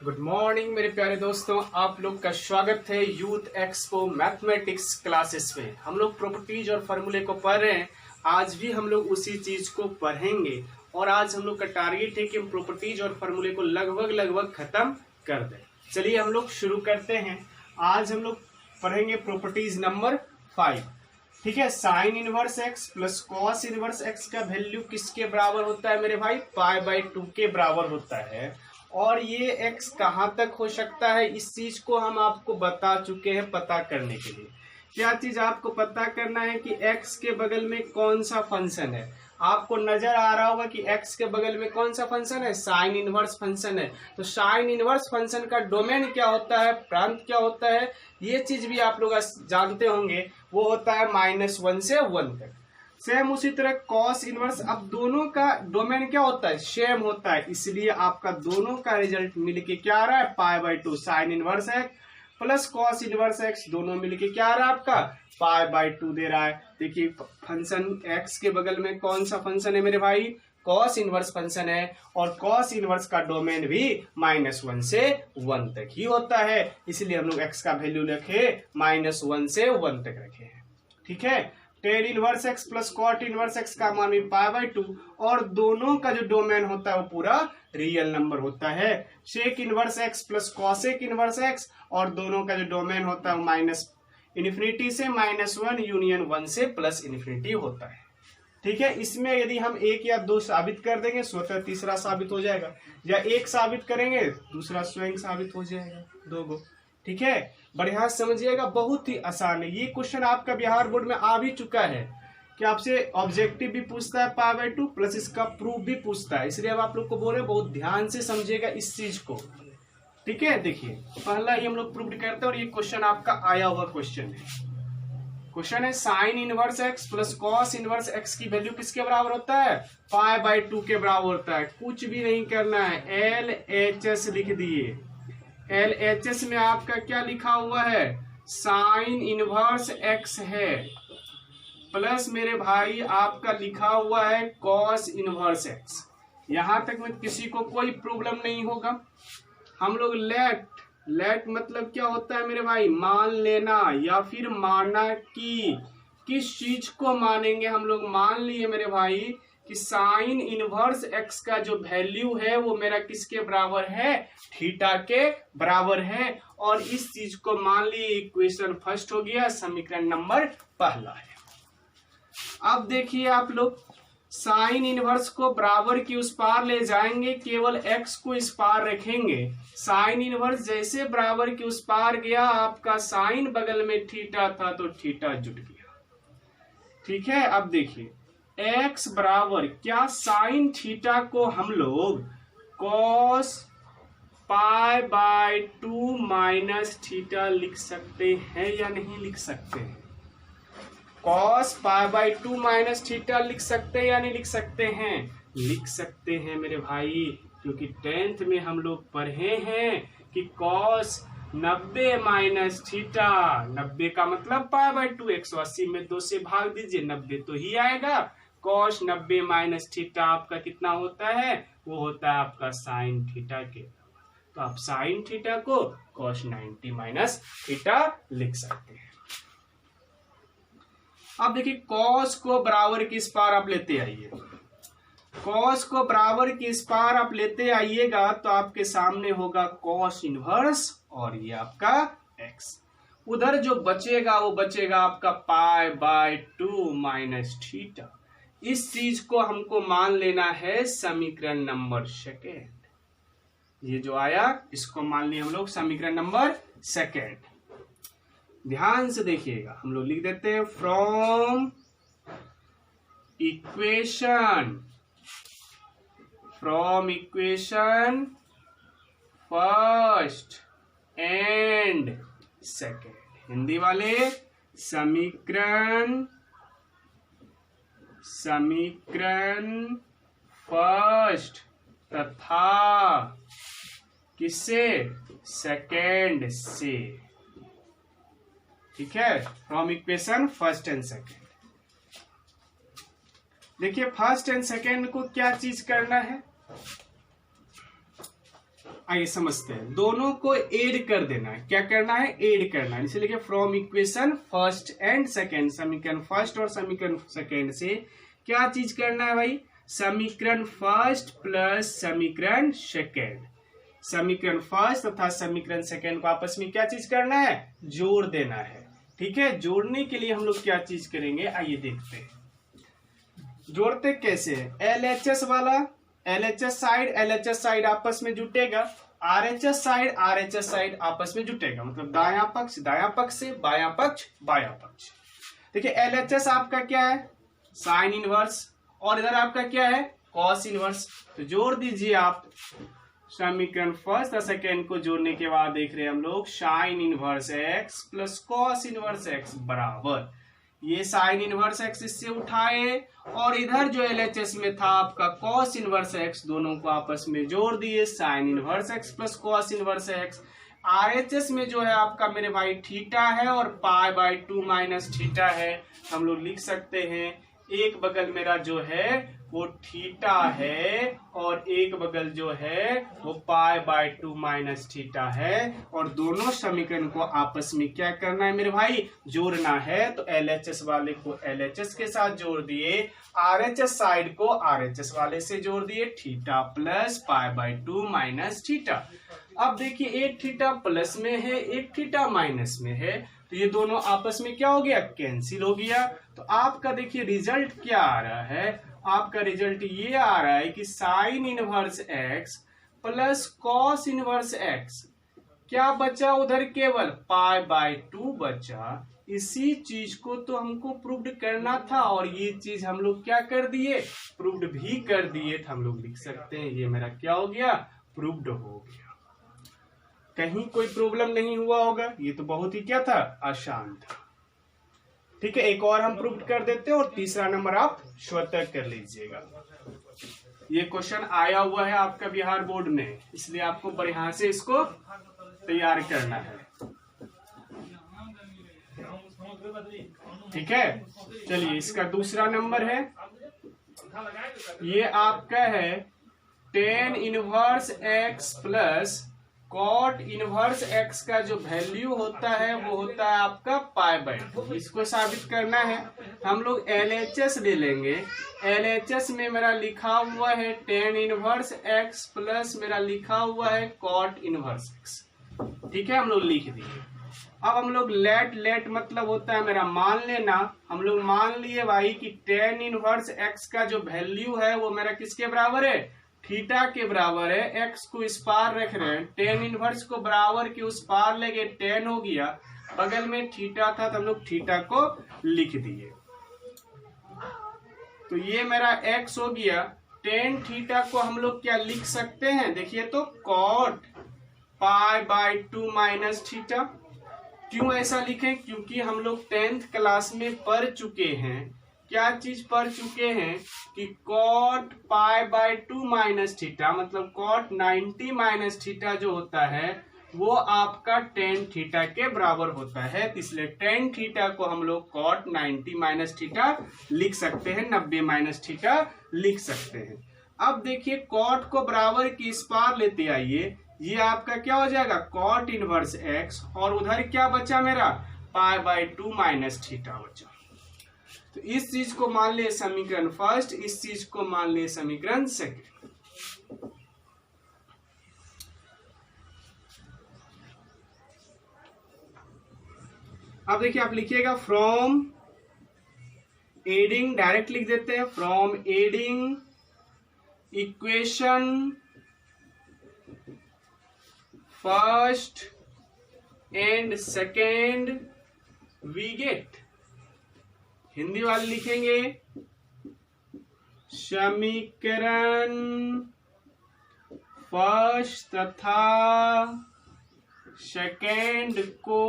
Good morning मेरे प्यारे दोस्तों, आप लोग का स्वागत है यूथ एक्सपो मैथमेटिक्स क्लासेस में। हम लोग प्रॉपर्टीज और फॉर्मूले को पढ़ रहे हैं। आज भी हम लोग उसी चीज को पढ़ेंगे और आज हम लोग का टारगेट है कि हम प्रॉपर्टीज और फॉर्मूले को लगभग खत्म कर दें। चलिए हम लोग शुरू करते हैं। आज हम लोग पढ़ेंगे प्रॉपर्टीज नंबर 5। ठीक है, sine inverse x plus cos inverse x का वैल्यू किसके बराबर होता है मेरे भाई? π/2 के बराबर होता है। और ये x कहाँ तक हो सकता है, इस चीज को हम आपको बता चुके हैं पता करने के लिए। क्या चीज आपको पता करना है कि x के बगल में कौन सा फंक्शन है। आपको नजर आ रहा होगा कि x के बगल में कौन सा फंक्शन है, साइन इनवर्स फंक्शन है। तो साइन इनवर्स फंक्शन का डोमेन क्या होता है, प्रांत क्या होता है, ये चीज भी आप लोग जानते होंगे। वो होता है -1 से 1 तक। सेम उसी तरह कॉस इनवर्स, अब दोनों का डोमेन क्या होता है, सेम होता है। इसलिए आपका दोनों का रिजल्ट मिलके क्या आ रहा है, π/2 sine inverse x plus cos inverse x, दोनों मिलके क्या आ रहा है आपका π/2 दे रहा है। देखिए फंक्शन एक्स के बगल में कौन सा फंक्शन है मेरे भाई, कॉस इनवर्स फंक्शन है। और कॉस इनवर्स का डोमेन भी -1 से 1 तक ही होता है। इसलिए हम लोग एक्स का वैल्यू रखे -1 से 1 तक रखे हैं। ठीक है, tan inverse x plus cot inverse x का मान भी π/2 और दोनों का जो डोमेन होता है वो पूरा रियल नंबर होता है। Sec inverse x plus cosec inverse x और दोनों का जो डोमेन होता है वो -∞ से -1 यूनियन 1 से +∞ होता है। ठीक है, इसमें यदि हम 1 या 2 साबित कर देंगे स्वतः तीसरा साबित हो जाएगा, या 1 साबित करेंगे दूसरा स्वयं साबित हो जाएगा, 2 गो। ठीक है, बढ़िया समझिएगा, बहुत ही आसान है। ये क्वेश्चन आपका बिहार बोर्ड में आ भी चुका है कि आपसे ऑब्जेक्टिव भी पूछता है π/2 प्लस इसका प्रूफ भी पूछता है। इसलिए अब आप लोग को बोल रहे हैं बहुत ध्यान से समझिएगा इस चीज को। ठीक है, देखिए पहला ही हम लोग प्रूफ करते हैं और ये क्वेश्चन आपका आया हुआ क्वेश्चन है। क्वेश्चन है sine inverse x plus cos inverse x की वैल्यू किसके बराबर होता है, π/2 के बराबर होता है। कुछ भी नहीं करना है, LHS लिख दिए। LHS में आपका क्या लिखा हुआ है, साइन इनवर्स एक्स है प्लस मेरे भाई आपका लिखा हुआ है कॉस इनवर्स एक्स। यहां तक में किसी को कोई प्रॉब्लम नहीं होगा। हम लोग लेट मतलब क्या होता है मेरे भाई, मान लेना या फिर मानना कि किस चीज को मानेंगे। हम लोग मान लिए मेरे भाई कि साइन इनवर्स एक्स का जो वैल्यू है वो मेरा किसके बराबर है, थीटा के बराबर है। और इस चीज को मान लिए, इक्वेशन फर्स्ट हो गया, समीकरण नंबर पहला है। अब देखिए आप लोग साइन इनवर्स को बराबर की उस पार ले जाएंगे, केवल एक्स को इस पार रखेंगे। साइन इनवर्स जैसे बराबर की उस पार गया, आपका साइन बगल में थीटा था तो थीटा जुट गया। ठीक है, अब देखिए x बराबर क्या, साइन थीटा को हम लोग cos π/2 माइनस थीटा लिख सकते हैं या नहीं लिख सकते हैं? cos π/2 माइनस थीटा लिख सकते हैं या नहीं लिख सकते हैं? लिख सकते हैं मेरे भाई, क्योंकि 10th में हम लोग पढ़े हैं कि cos 90 माइनस थीटा, 90 का मतलब π/2, 180 में 2 से भाग दीजिए, 90 तो ही आएगा। cos 90 माइनस थीटा आपका कितना होता है, वो होता है आपका साइन थीटा के। तो आप साइन थीटा को cos 90 माइनस थीटा लिख सकते हैं। अब देखिए cos को बराबर की इस पार आप लेते आइए, cos को बराबर की इस पार आप लेते आइएगा तो आपके सामने होगा cos इनवर्स और ये आपका x। उधर जो बचेगा वो बचेगा आपका π/2 माइनस थीटा। इस चीज को हमको मान लेना है समीकरण नंबर सेकेंड। ये जो आया इसको मान लिया हम लोग समीकरण नंबर सेकेंड। ध्यान से देखिएगा, हम लोग लिख देते हैं from equation first and second. Hindi वाले समीकरण फर्स्ट तथा किससे, सेकेंड से। ठीक है, from equation first and second. देखिए फर्स्ट एंड सेकेंड को क्या चीज करना है, आइए समझते हैं, दोनों को ऐड कर देना है। क्या करना है? ऐड करना है। इसे लिखे from equation first and second, समीकरण फर्स्ट और समीकरण सेकेंड से क्या चीज करना है भाई? समीकरण फर्स्ट प्लस समीकरण सेकेंड, समीकरण फर्स्ट तथा समीकरण सेकेंड को आपस में क्या चीज करना है? जोड़ देना है। ठीक है, जोड़ने के लिए हम लोग क्या चीज करेंगे, आइए देखते हैं। जोड़ते कैसे है? LHS वाला LHS साइड आपस में जुटेगा, RHS साइड आपस में जुटेगा, मतलब दायां पक्ष से, बायां पक्ष बायां पक्ष। देखिए LHS आपका क्या है? साइन इनवर्स, और इधर आपका क्या है? Cos inverse. तो जोड़ दीजिए आप समीकरण फर्स्ट और सेकेंड को जोड़ने के बाद देख रहे हैं हम लोग sine inverse x plus cos inverse x बराबर, ये साइन इनवर्स x इससे उठाए और इधर जो LHS में था आपका कॉस इनवर्स x, दोनों को आपस में जोड़ दिए, sine inverse x plus cos inverse x। RHS में जो है आपका मेरे भाई थीटा है और पाई बाई 2 माइनस थीटा है। हम लोग लिख सकते हैं एक बगल मेरा जो है वो थीटा है और एक बगल जो है वो पाई बाई 2 माइनस थीटा है, और दोनों समीकरण को आपस में क्या करना है मेरे भाई? जोड़ना है। तो LHS वाले को LHS के साथ जोड़ दिए, RHS साइड को RHS वाले से जोड़ दिए, theta plus pi by 2 minus theta. अब देखिए एक थीटा प्लस में है, एक थीटा माइनस में है, तो ये दोनों आपस में क्या हो गया? कैंसिल हो गया। तो आपका देखिए रिजल्ट क्या आ रहा है? आपका रिजल्ट ये आ रहा है कि sine inverse x plus cos inverse x, क्या बचा उधर? केवल पाई बाई 2 बचा। इसी चीज को तो हमको प्रूव्ड करना था और ये चीज हम लोग क्या कर दिए? प्रूव्ड भी कर दिए। तो हम लोग लिख सकते हैं ये मेरा क्या हो गया? प्रूव्ड हो गया। कहीं कोई प्रॉब्लम नहीं हुआ होगा, ये तो बहुत ही क्या था? आसान था। ठीक है, एक और हम प्रूव कर देते हैं और तीसरा नंबर आप स्वतः कर लीजिएगा। ये क्वेश्चन आया हुआ है आपका बिहार बोर्ड में, इसलिए आपको बढ़िया से इसको तैयार करना है। ठीक है, चलिए इसका दूसरा नंबर है, ये आपका है tan inverse x plus cot inverse x का जो वैल्यू होता है वो होता है आपका पाई बाई 2। इसको साबित करना है, हम लोग LHS ले लेंगे। LHS में मेरा लिखा हुआ है tan इनवर्स x प्लस मेरा लिखा हुआ है कॉट इनवर्स x। ठीक है, हम लोग लिख दिए। अब हम लोग लेट मतलब होता है मेरा मान लेना। हम लोग मान लिए भाई कि tan इनवर्स x का जो वैल्यू है वो मेरा किसके बराबर है? थीटा के बराबर है। x को इस पार रख रहे हैं, tan इनवर्स को बराबर के उस पार ले गए, tan हो गया, बगल में थीटा था तो हम लोग थीटा को लिख दिए। तो ये मेरा x हो गया। tan थीटा को हम लोग क्या लिख सकते हैं? देखिए तो cot pi by 2 minus theta. क्यों ऐसा लिखें? क्योंकि हम लोग 10th क्लास में पढ़ चुके हैं, क्या चीज पढ़ चुके हैं कि cot pi by 2 minus theta मतलब कॉट 90 माइनस थीटा जो होता है वो आपका tan थीटा के बराबर होता है। इसलिए tan थीटा को हम लोग कॉट 90 माइनस थीटा लिख सकते हैं, 90 माइनस थीटा लिख सकते हैं। अब देखिए कॉट को बराबर की इस पार लेते आइए, ये आपका क्या हो जाएगा? कॉट इनवर्स x, और उधर क्या बचा मेरा? पाई बाई 2 माइनस थीटा बचा। तो इस चीज को मान लिए समीकरण फर्स्ट, इस चीज को मान लिए समीकरण सेकंड। अब देखिए आप लिखिएगा फ्रॉम एडिंग, डायरेक्ट लिख देते हैं, from adding equation first and second we get. Hindi वाले लिखेंगे समीकरण फर्स्ट तथा सेकेंड को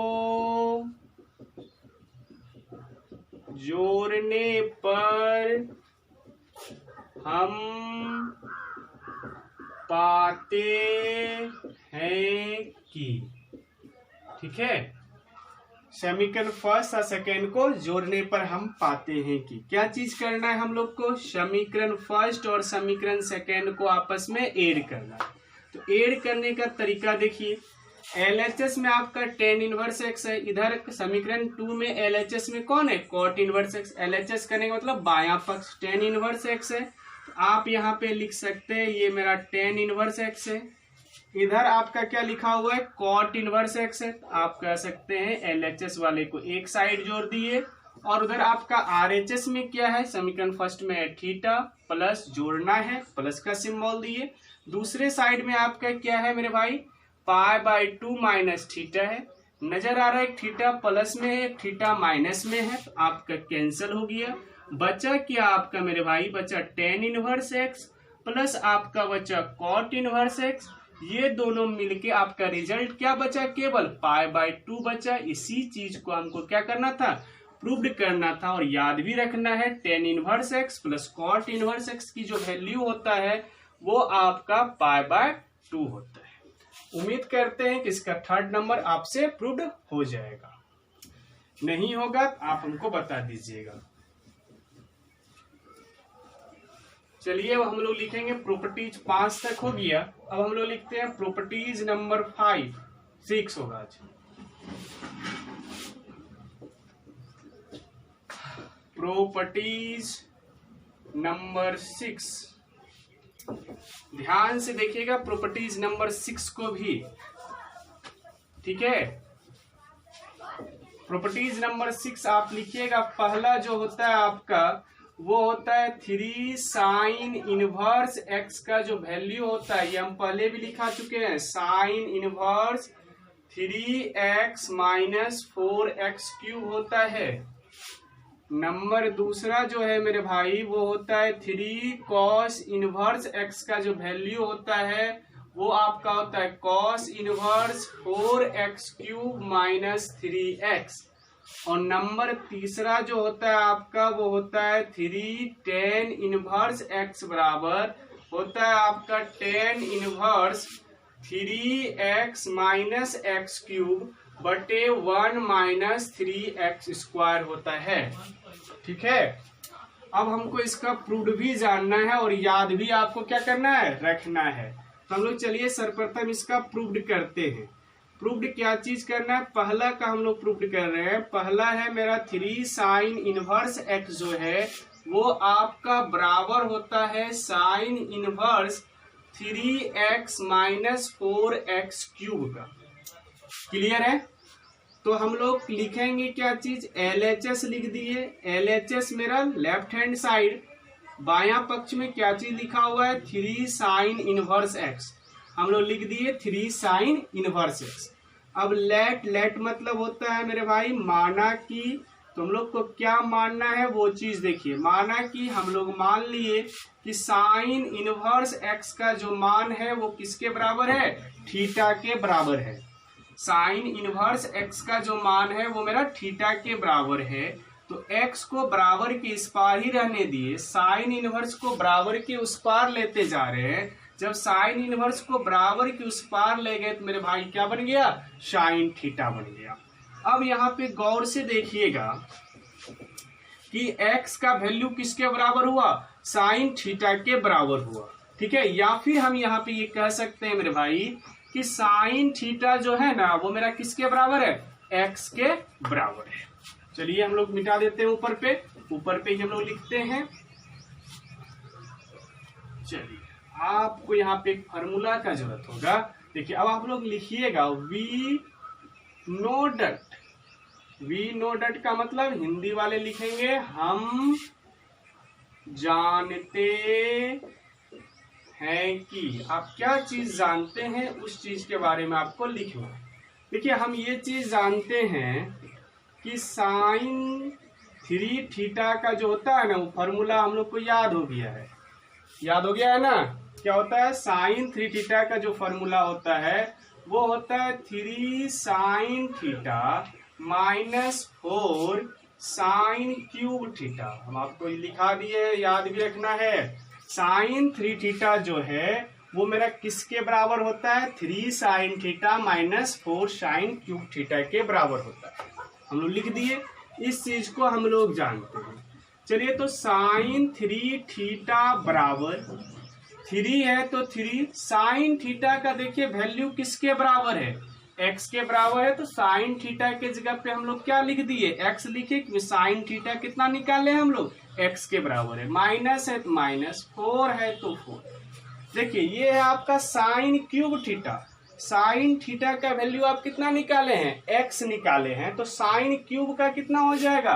जोड़ने पर हम पाते हैं कि, ठीक है, समीकरण फर्स्ट और सेकेंड को जोड़ने पर हम पाते हैं कि क्या चीज करना है हम लोग को? समीकरण फर्स्ट और समीकरण सेकेंड को आपस में ऐड करना है। तो ऐड करने का तरीका देखिए, LHS में आपका tan इनवर्स x है, इधर समीकरण 2 में LHS में कौन है, cot इनवर्स x। LHS करने का मतलब बायां पक्ष tan इनवर्स x है, तो आप यहाँ पे लिख सकते हैं ये मेरा tan इनवर्स x है। इधर आपका क्या लिखा हुआ है, cot इनवर्स x है, तो आप कह सकते हैं LHS वाले को एक साइड जोड़ दिए, और उधर आपका RHS में क्या है, समीकरण फर्स्ट में है थीटा, प्लस जोड़ना है, प्लस का सिंबल दिए। दूसरे साइड में आपका क्या है मेरे भाई, π/2 माइनस थीटा है। नजर आ रहा है थीटा प्लस में है, थीटा माइनस में है, तो आपका कैंसिल हो गया। बचा क्या आपका मेरे भाई, बचा tan इनवर्स x प्लस आपका बचा cot इनवर्स x। ये दोनों मिलके आपका रिजल्ट क्या बचा, केवल π/2 बचा। इसी चीज को हमको क्या करना था, प्रूव्ड करना था। और याद भी रखना है tan inverse x plus cot inverse x की जो वैल्यू होता है वो आपका π/2 होता है। उम्मीद करते हैं कि इसका थर्ड नंबर आपसे प्रूव्ड हो जाएगा। नहीं होगा तो आप हमको बता दीजिएगा। चलिए अब हम लोग लिखेंगे प्रॉपर्टीज 5 तक हो गया। अब हम लोग लिखते हैं प्रॉपर्टीज नंबर 6 होगा आज। प्रॉपर्टीज नंबर 6, ध्यान से देखिएगा प्रॉपर्टीज नंबर 6 को भी, ठीक है। प्रॉपर्टीज नंबर 6 आप लिखिएगा। पहला जो होता है आपका वो होता है 3 साइन इनवर्स x का जो वैल्यू होता है, ये हम पहले भी लिखा चुके हैं, sign inverse 3x minus 4x cube होता है। नंबर दूसरा जो है मेरे भाई वो होता है 3 कॉस इनवर्स x का जो वैल्यू होता है वो आपका होता है cos inverse 4x cube minus 3x। और नंबर तीसरा जो होता है आपका वो होता है 3 tan इनवर्स x बराबर होता है आपका tan inverse 3x minus x cube बटे 1 माइनस 3x स्क्वायर होता है, ठीक है। अब हमको इसका प्रूव्ड भी जानना है और याद भी आपको क्या करना है, रखना है। तो हम लोग चलिए सर्वप्रथम इसका प्रूव्ड करते हैं। प्रूव्ड क्या चीज करना है, पहला का हम लोग प्रूव्ड कर रहे हैं। पहला है मेरा 3 साइन इनवर्स x जो है वो आपका बराबर होता है sine inverse 3x minus 4x cube का। क्लियर है। तो हम लोग लिखेंगे क्या चीज, LHS लिख दिए। LHS मेरा लेफ्ट हैंड साइड बायां पक्ष में क्या चीज लिखा हुआ है, 3 साइन इनवर्स x। हम लोग लिख दिए 3 साइन इनवर्स x। अब लेट मतलब होता है मेरे भाई माना कि, तुम लोग को क्या मानना है वो चीज देखिए। माना कि हम लोग मान लिए कि साइन इनवर्स x का जो मान है वो किसके बराबर है, थीटा के बराबर है। साइन इनवर्स x का जो मान है वो मेरा थीटा के बराबर है। तो x को बराबर के इस पार ही रहने दिए, साइन इनवर्स को बराबर के उस पार लेते जा रहे हैं। जब साइन इनवर्स को बराबर के उस पार ले गए तो मेरे भाई क्या बन गया, साइन थीटा बन गया। अब यहाँ पे गौर से देखिएगा कि x का वैल्यू किसके बराबर हुआ, साइन थीटा के बराबर हुआ, ठीक है। या फिर हम यहाँ पे ये कह सकते हैं मेरे भाई कि साइन थीटा जो है ना वो मेरा किसके बराबर है, x के बराबर है। चलिए हम लोग मिटा देते हैं ऊपर पे ही हम लोग लिखते हैं। चलिए आपको यहाँ पे एक फार्मूला का जरूरत होगा। देखिए अब आप लोग लिखिएगा वी नो डट का मतलब हिंदी वाले लिखेंगे हम जानते हैं कि। आप क्या चीज जानते हैं उस चीज के बारे में आपको लिखना है। देखिए हम ये चीज जानते हैं कि साइन 3 थीटा का जो होता है ना वो फार्मूला हम लोग को याद हो गया है ना। क्या होता है, साइन 3 थीटा का जो फार्मूला होता है वो होता है 3 sine theta minus 4 sine cube theta. हम आपको लिखा दिए, याद भी रखना है। साइन 3 थीटा जो है वो मेरा किसके बराबर होता है, 3 sine theta minus 4 sine cube theta के बराबर होता है। हम लोग लिख दिए, इस चीज को हम लोग जानते हैं। चलिए तो साइन 3 थीटा बराबर 3 है तो 3 साइन थीटा का देखिए वैल्यू किसके बराबर है, x के बराबर है। तो साइन थीटा के जगह पे हम लोग क्या लिख दिए, x लिखे, क्योंकि साइन थीटा कितना निकाले हम लोग, x के बराबर है। माइनस है तो माइनस, 4 है तो 4। देखिए ये है आपका sine cube theta. Sign theta का वैल्यू आप कितना निकाले हैं, x निकाले हैं, तो साइन क्यूब का कितना हो जाएगा,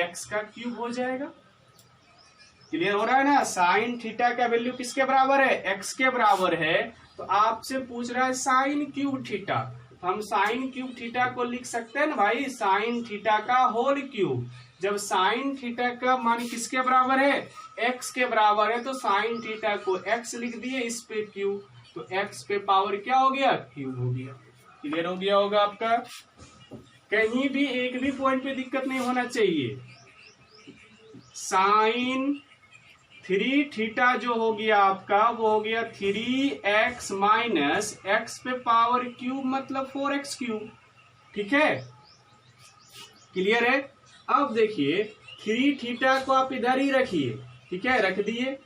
x का क्यूब हो जाएगा। क्लियर हो रहा है ना। साइन थीटा का वैल्यू किसके बराबर है, x के बराबर है। तो आपसे पूछ रहा है साइन क्यूब थीटा, तो हम साइन क्यूब थीटा को लिख सकते हैं ना भाई, साइन थीटा का होल क्यूब। जब साइन थीटा का मान किसके बराबर है, x के बराबर है, तो साइन थीटा को x लिख दिए, इस पे क्यूब, तो x पे पावर क्या हो गया, क्यूब हो गया। क्लियर हो गया होगा आपका। कहीं भी एक भी पॉइंट पे दिक्कत नहीं होना चाहिए। साइन 3 थीटा जो हो गया आपका, वो हो गया 3x माइनस x पे पावर क्यूब, मतलब 4x क्यूब। ठीक है, क्लियर है। अब देखिए 3 थीटा को आप इधर ही रखिए, ठीक है, रख दिए।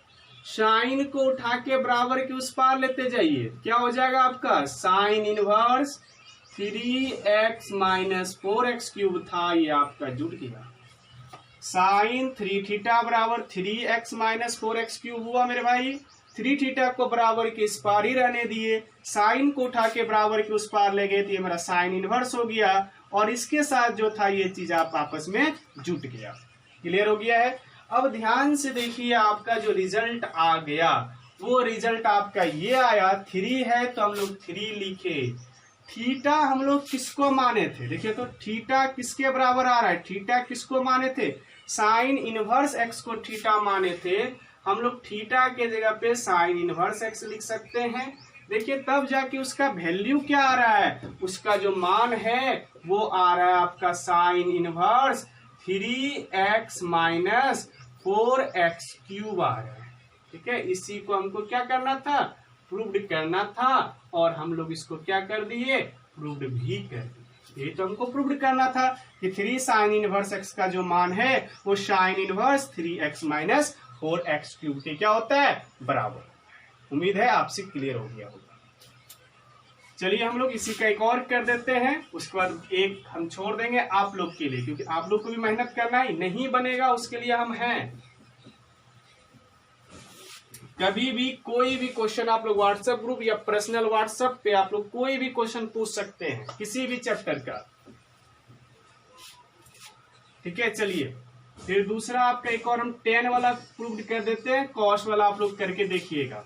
साइन को उठा के बराबर के उस पार लेते जाइए, क्या हो जाएगा आपका, sine inverse 3x minus 4x cube था, ये आपका जुड़ गया। साइन 3 थीटा बराबर 3x माइनस 4x क्यूब हुआ मेरे भाई। 3 थीटा को बराबर के इस पार ही रहने दिए, साइन को उठा के बराबर के उस पार ले गए, तो ये मेरा साइन इनवर्स हो गया, और इसके साथ जो था ये चीज आप आपस में जुट गया। क्लियर हो गया है। अब ध्यान से देखिए, आपका जो रिजल्ट आ गया वो रिजल्ट आपका ये आया, 3 है तो हम लोग 3 लिखे। थीटा हम लोग किसको माने थे, देखिए तो थीटा किसके बराबर आ रहा है, थीटा किसको माने थे, साइन इनवर्स एक्स को थीटा माने थे। हम लोग थीटा के जगह पे साइन इनवर्स एक्स लिख सकते हैं। देखिए तब जाके उसका वैल्यू क्या आ रहा है, उसका जो मान है वो आ रहा है आपका sine inverse 3x minus 4x cube आ रहा है। ठीक है, इसी को हमको क्या करना था, प्रूव्ड करना था, और हम लोग इसको क्या कर दिए, प्रूव्ड भी कर दिए। ये तो हमको प्रूव्ड करना था कि 3 साइन इनवर्स x का जो मान है वो sign inverse 3x minus 4x cube के क्या होता है, बराबर। उम्मीद है आपसे क्लियर हो गया होगा। चलिए हम लोग इसी का एक और कर देते हैं, उसके बाद एक हम छोड़ देंगे आप लोग के लिए, क्योंकि आप लोग को भी मेहनत करना है, नहीं बनेगा उसके लिए हम हैं। कभी भी कोई भी क्वेश्चन आप लोग व्हाट्सएप ग्रुप या पर्सनल व्हाट्सएप पे आप लोग कोई भी क्वेश्चन पूछ सकते हैं किसी भी चैप्टर का। ठीक है, चलिए फिर दूसरा आपका एक और हम 10 वाला प्रूव्ड कर देते हैं, कॉस वाला आप लोग करके देखिएगा।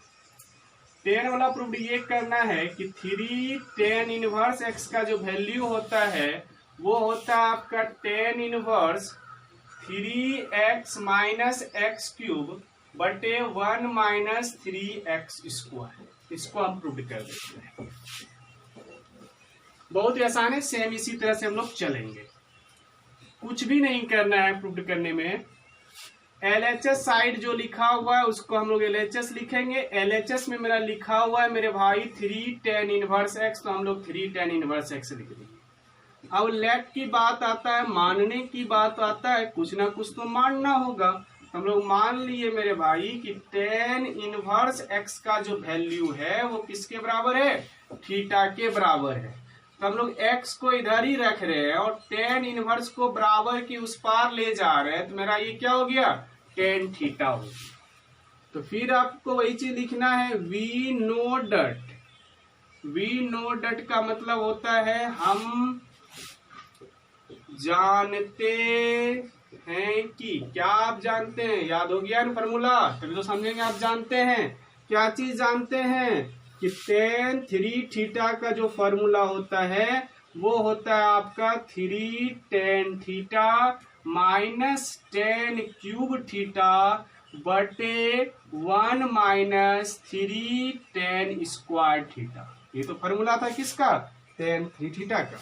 10 वाला प्रूव्ड ये करना है कि 3 tan इनवर्स x का जो वैल्यू होता है वो होता है आपका tan inverse 3x minus x cube बटे 1 माइनस 3x स्क्वायर। इसको हम प्रूव कर देते हैं, बहुत ही आसान है। सेम इसी तरह से हम लोग चलेंगे, कुछ भी नहीं करना है प्रूव करने में। LHS साइड जो लिखा हुआ है उसको हम लोग LHS लिखेंगे। LHS में मेरा लिखा हुआ है मेरे भाई 3 tan इनवर्स x, तो हम लोग 3 tan इनवर्स x लिख देंगे। अब लेट की बात आता है, मानने की बात आता है, कुछ ना कुछ तो मानना होगा। हम लोग मान लिए मेरे भाई कि tan इनवर्स x का जो वैल्यू है वो किसके बराबर है, थीटा के बराबर है। तो हम लोग x को इधर ही रख रहे हैं और tan इनवर्स को बराबर की उस पार ले जा रहे हैं, तो मेरा ये क्या हो गया, tan थीटा हो गया। तो फिर आपको वही चीज लिखना है, we know that. We know that का मतलब होता है हम जानते हैं कि, क्या आप जानते हैं, याद हो गया ना फॉर्मूला, तभी तो समझेंगे। आप जानते हैं, क्या चीज जानते हैं कि tan 3 थीटा का जो फॉर्मूला होता है वो होता है आपका 3 tan theta minus tan cube theta बटे 1 माइनस 3 tan स्क्वायर थीटा। ये तो फॉर्मूला था किसका, tan 3 थीटा का।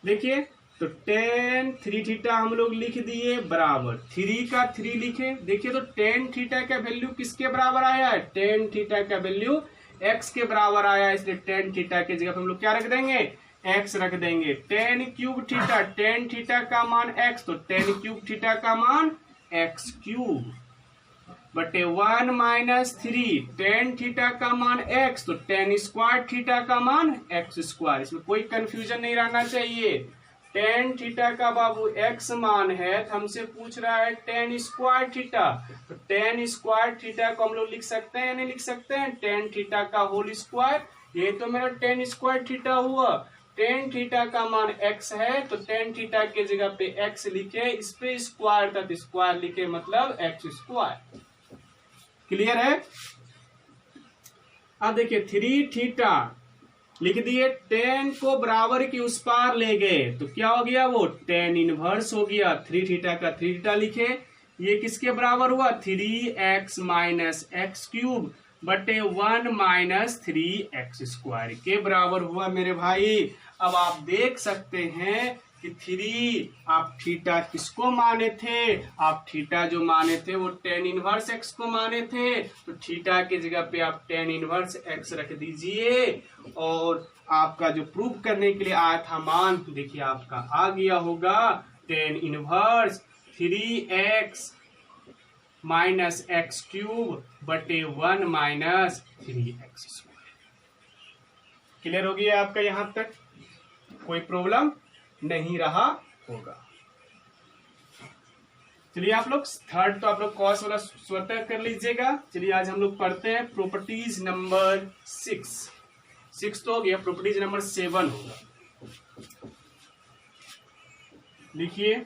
देखिए तो tan 3 थीटा हम लोग लिख दिए बराबर 3 का 3 लिखे। देखिए तो tan थीटा का वैल्यू किसके बराबर आया है, tan थीटा का वैल्यू x के बराबर आया, इसलिए tan थीटा के जगह हम लोग क्या रख देंगे, x रख देंगे। tan cube theta, tan theta का मान x, तो tan क्यूब थीटा का मान x क्यूब बटे 1 माइनस 3 टेन थीटा का मान x, तो टेन स्क्वायर थीटा का मान x स्क्वायर। इसमें कोई कंफ्यूजन नहीं रहना चाहिए। टेन थीटा का बाबू x मान है, तो हमसे पूछ रहा है टेन स्क्वायर थीटा, तो टेन स्क्वायर थीटा को हम लोग लिख सकते हैं या नहीं लिख सकते हैं, टेन थीटा का होल स्क्वायर। ये तो मेरा टेन स्क्वायर थीटा हुआ। टेन थीटा का मान x है, तो टेन थीटा के जगह पे x लिखे, इस पे स्क्वायर था तो स्क्वायर लिखे, मतलब x स्क्वायर। क्लियर है। अब देखिए 3 थीटा लिख दिए, टेन को बराबर की उस पार ले गए तो क्या हो गया, वो टेन इनवर्स हो गया। 3 थीटा का 3 थीटा लिखे, ये किसके बराबर हुआ, 3x माइनस एक्स क्यूब बटे 1 माइनस 3x स्क्वायर के बराबर हुआ मेरे भाई। अब आप देख सकते हैं कि 3 आप थीटा किसको माने थे, आप थीटा जो माने थे वो टेन इनवर्स x को माने थे, तो थीटा की जगह पे आप टेन इनवर्स x रख दीजिए। और आपका जो प्रूव करने के लिए आया था मान, देखिए आपका आ गया होगा tan inverse 3x minus x cube बटे 1 माइनस 3x स्क्वायर। क्लियर हो गया आपका, यहां तक कोई प्रॉब्लम नहीं रहा होगा। चलिए आप लोग थर्ड तो आप लोग कॉस वाला स्वतः कर लीजिएगा। चलिए आज हम लोग पढ़ते हैं प्रॉपर्टीज नंबर 6 तो हो गया, प्रॉपर्टीज नंबर 7 होगा। लिखिए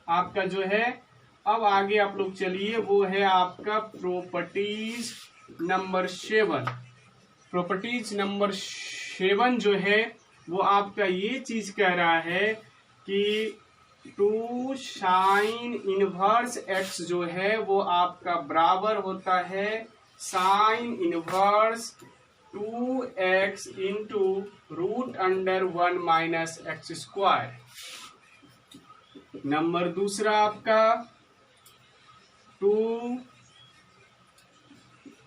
आपका जो है, अब आगे आप लोग चलिए, वो है आपका प्रॉपर्टीज नंबर 7। प्रॉपर्टीज नंबर 7 जो है वो आपका ये चीज कह रहा है कि 2 साइन इनवर्स x जो है वो आपका बराबर होता है sine inverse 2x into root under 1 minus x square. Number दूसरा आपका 2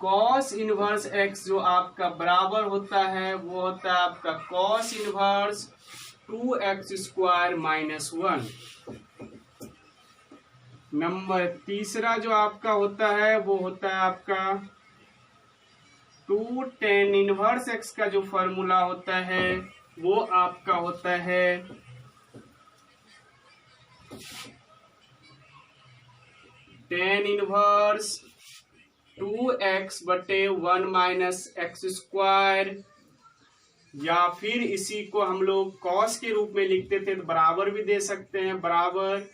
कॉस इनवर्स x जो आपका बराबर होता है वो होता है आपका cos inverse 2x square minus 1। Number तीसरा जो आपका होता है वो होता है आपका 2 टेन इनवर्स x का जो फॉर्मूला होता है वो आपका होता है टेन इनवर्स 2x बटे 1 माइनस एक्स स्क्वायर, या फिर इसी को हम लोग कॉस के रूप में लिखते थे तो बराबर भी दे सकते हैं, बराबर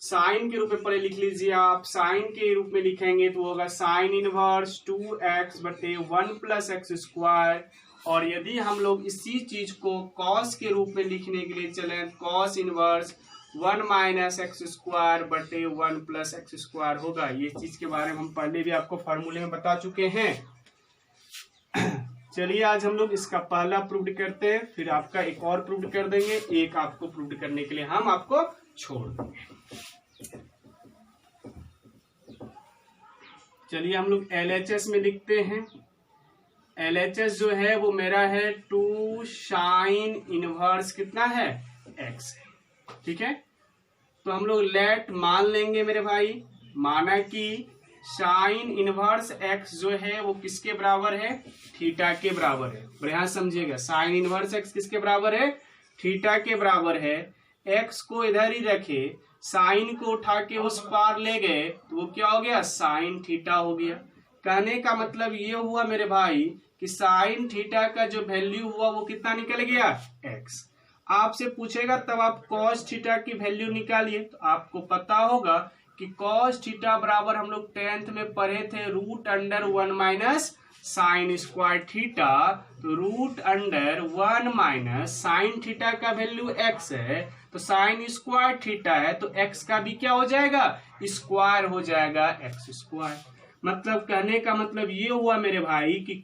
साइन के रूप में पहले लिख लीजिए आप। साइन के रूप में लिखेंगे तो होगा साइन इनवर्स 2x बटे 1 प्लस एक्स स्क्वायर। और यदि हम लोग इसी चीज को कॉस के रूप में लिखने के लिए चले, cos inverse 1 minus x square बटे 1 प्लस एक्स स्क्वायर होगा। ये चीज के बारे में हम पहले भी आपको फॉर्मूले में बता चुके हैं। चलिए आज हम लोग इसका पहला प्रूव करते हैं, फिर आपका एक और प्रूव कर देंगे, एक आपको प्रूव करने के लिए हम आपको छोड़ देंगे। चलिए हम लोग LHS में लिखते हैं। LHS जो है वो मेरा है 2 साइन इनवर्स कितना है x है, ठीक है। तो हम लोग लेट मान लेंगे मेरे भाई, माना कि साइन इनवर्स x जो है वो किसके बराबर है, थीटा के बराबर है। और यहां समझिएगा साइन इनवर्स x किसके बराबर है, थीटा के बराबर है। x को इधर ही रखे, साइन को उठा के उस पार ले गए तो वो क्या हो गया, साइन थीटा हो गया। कहने का मतलब ये हुआ मेरे भाई कि साइन थीटा का जो वैल्यू हुआ वो कितना निकल गया, x। आपसे पूछेगा तब आप कॉस थीटा की वैल्यू निकालिए, तो आपको पता होगा कि कॉस थीटा बराबर हम लोग 10th में पढ़े थे root under 1 minus sine square theta. तो root under 1 minus sine theta का वैल्यू x है, तो साइन स्क्वायर थीटा है तो x का भी क्या हो जाएगा, स्क्वायर हो जाएगा, x स्क्वायर। मतलब कहने का मतलब ये हुआ मेरे भाई कि